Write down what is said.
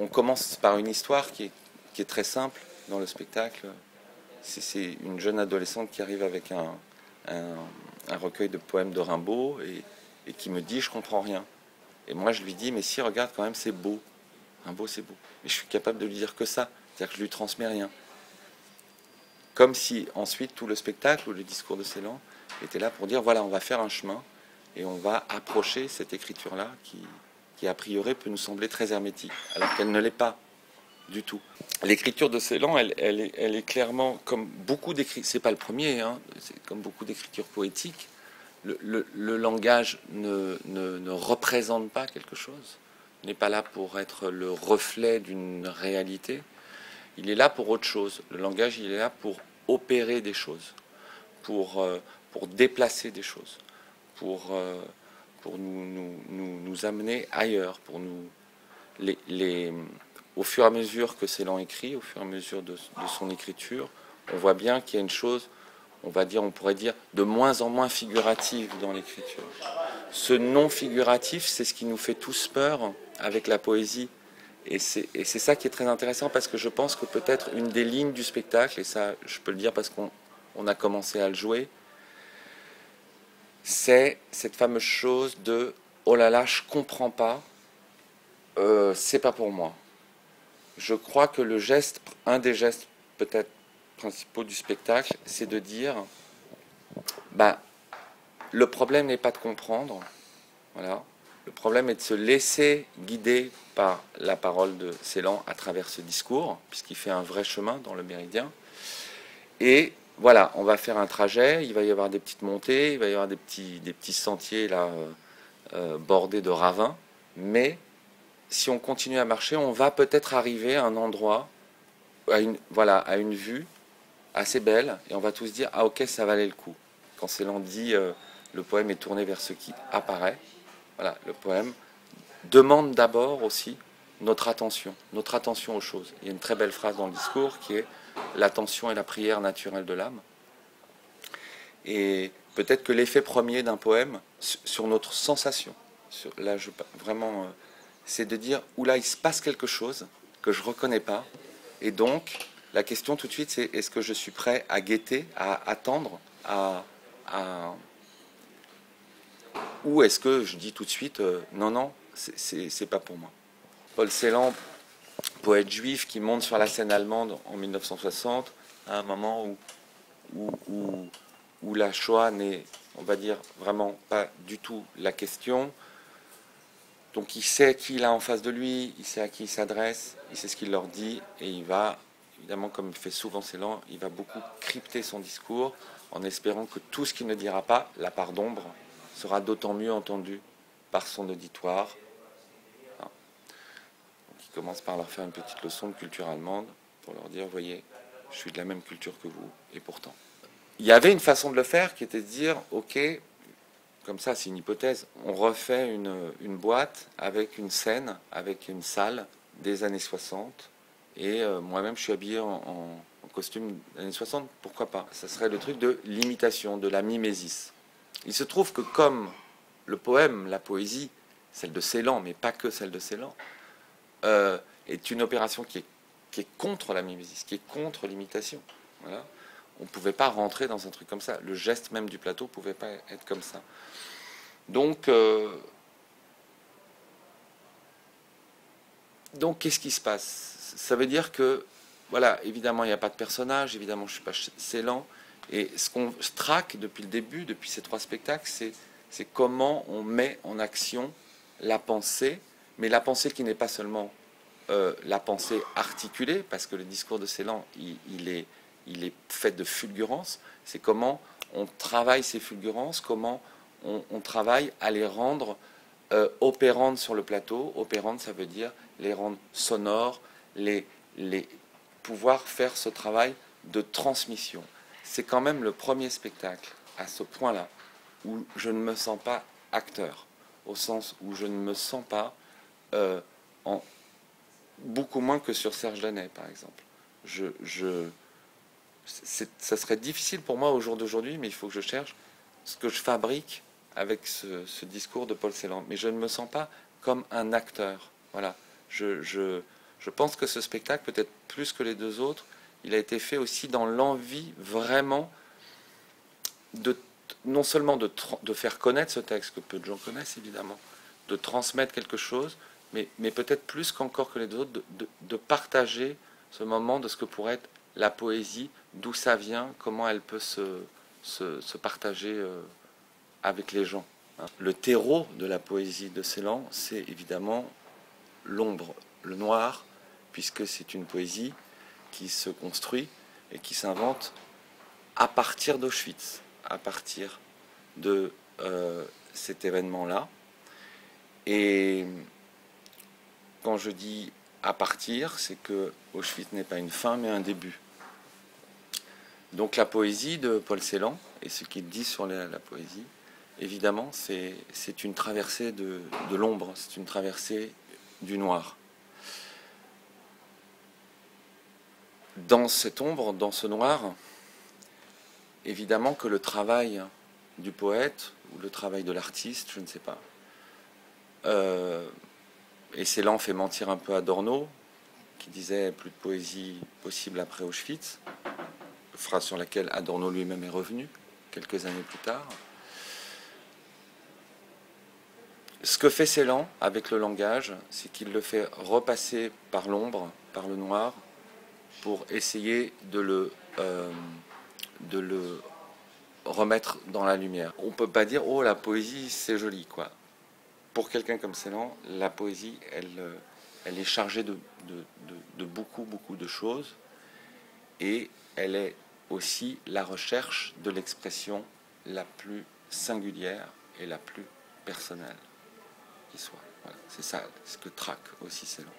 on commence par une histoire qui est très simple dans le spectacle. C'est une jeune adolescente qui arrive avec un recueil de poèmes de Rimbaud et qui me dit je comprends rien. Et moi je lui dis mais si, regarde quand même, c'est beau. Rimbaud c'est beau. Mais je suis capable de lui dire que ça, c'est-à-dire que je lui transmets rien. Comme si ensuite tout le spectacle ou le discours de Ceylan était là pour dire voilà, on va faire un chemin et on va approcher cette écriture-là qui a priori peut nous sembler très hermétique, alors qu'elle ne l'est pas du tout. L'écriture de Ceylan, elle est clairement comme beaucoup d'écritures, c'est pas le premier, hein, c'est comme beaucoup d'écritures poétiques, le langage ne représente pas quelque chose, n'est pas là pour être le reflet d'une réalité, il est là pour autre chose. Le langage, il est là pour opérer des choses, pour déplacer des choses, pour nous amener ailleurs, pour nous au fur et à mesure que Ceylan écrit, au fur et à mesure de son écriture, on voit bien qu'il y a une chose, on pourrait dire, de moins en moins figurative dans l'écriture. Ce non figuratif, c'est ce qui nous fait tous peur avec la poésie. Et c'est ça qui est très intéressant, parce que je pense que peut-être une des lignes du spectacle, et ça je peux le dire parce qu'on a commencé à le jouer, c'est cette fameuse chose de « oh là là, je comprends pas, c'est pas pour moi ». Je crois que un des gestes peut-être principaux du spectacle, c'est de dire bah, le problème n'est pas de comprendre, voilà. Le problème est de se laisser guider par la parole de Ceylan à travers ce discours, puisqu'il fait un vrai chemin dans le Méridien. Et voilà, on va faire un trajet, il va y avoir des petites montées, il va y avoir des petits sentiers là, bordés de ravins, mais si on continue à marcher, on va peut-être arriver à un endroit, à une vue assez belle, et on va tous dire « Ah ok, ça valait le coup ». Quand Ceylan dit le poème est tourné vers ce qui apparaît, voilà, le poème demande d'abord aussi notre attention aux choses. Il y a une très belle phrase dans le discours qui est « L'attention est la prière naturelle de l'âme ». Et peut-être que l'effet premier d'un poème sur notre sensation, vraiment, c'est de dire « Oula, il se passe quelque chose que je ne reconnais pas ». Et donc, la question tout de suite, c'est est-ce que je suis prêt à guetter, à attendre, ou est-ce que je dis tout de suite non, non, c'est pas pour moi. Paul Celan, poète juif qui monte sur la scène allemande en 1960, à un moment où la Shoah n'est, on va dire, vraiment pas du tout la question. Donc il sait qui il a en face de lui, il sait à qui il s'adresse, il sait ce qu'il leur dit, et il va, évidemment, comme fait souvent Ceylan, il va beaucoup crypter son discours en espérant que tout ce qu'il ne dira pas, la part d'ombre, sera d'autant mieux entendu par son auditoire. Donc il commence par leur faire une petite leçon de culture allemande pour leur dire, voyez, je suis de la même culture que vous, et pourtant. Il y avait une façon de le faire qui était de dire, ok, comme ça c'est une hypothèse, on refait une boîte avec une scène, avec une salle des années 60, et moi-même je suis habillé en costume des années 60, pourquoi pas? Ça serait le truc de l'imitation, de la mimésis. Il se trouve que comme le poème, la poésie, celle de Ceylan, mais pas que celle de Ceylan, est une opération qui est contre la mimésis, qui est contre l'imitation. Voilà. On ne pouvait pas rentrer dans un truc comme ça. Le geste même du plateau ne pouvait pas être comme ça. Donc qu'est-ce qui se passe? Ça veut dire que, voilà, évidemment, il n'y a pas de personnage, évidemment, je ne suis pas Ceylan, et ce qu'on traque depuis le début, depuis ces 3 spectacles, c'est comment on met en action la pensée, mais la pensée qui n'est pas seulement la pensée articulée, parce que le discours de Ceylan, il est fait de fulgurances, c'est comment on travaille ces fulgurances, comment on travaille à les rendre opérantes sur le plateau. Opérantes, ça veut dire les rendre sonores, pouvoir faire ce travail de transmission. C'est quand même le premier spectacle à ce point-là où je ne me sens pas acteur, au sens où je ne me sens pas beaucoup moins que sur Serge Daney, par exemple. Ça serait difficile pour moi au jour d'aujourd'hui, mais il faut que je cherche ce que je fabrique avec ce discours de Paul Celan. Mais je ne me sens pas comme un acteur. Voilà. Je Je pense que ce spectacle, peut-être plus que les deux autres, il a été fait aussi dans l'envie vraiment de non seulement de faire connaître ce texte, que peu de gens connaissent évidemment, de transmettre quelque chose, mais peut-être plus qu'encore que les deux autres, de partager ce moment de ce que pourrait être la poésie, d'où ça vient, comment elle peut se partager avec les gens. Le terreau de la poésie de Celan, c'est évidemment l'ombre, le noir, puisque c'est une poésie qui se construit et qui s'invente à partir d'Auschwitz, à partir de cet événement-là. Et quand je dis à partir, c'est que Auschwitz n'est pas une fin, mais un début. Donc la poésie de Paul Celan, et ce qu'il dit sur la poésie, évidemment, c'est une traversée de l'ombre, c'est une traversée du noir. Dans cette ombre, dans ce noir, évidemment que le travail du poète, ou le travail de l'artiste, je ne sais pas, et Celan fait mentir un peu Adorno, qui disait plus de poésie possible après Auschwitz, phrase sur laquelle Adorno lui-même est revenu quelques années plus tard. Ce que fait Celan avec le langage, c'est qu'il le fait repasser par l'ombre, par le noir, pour essayer de le remettre dans la lumière. On ne peut pas dire « Oh, la poésie, c'est joli », quoi. Pour quelqu'un comme Celan, la poésie, elle est chargée de beaucoup, beaucoup de choses, et elle est aussi la recherche de l'expression la plus singulière et la plus personnelle qui soit. Voilà. C'est ça ce que traque aussi Celan.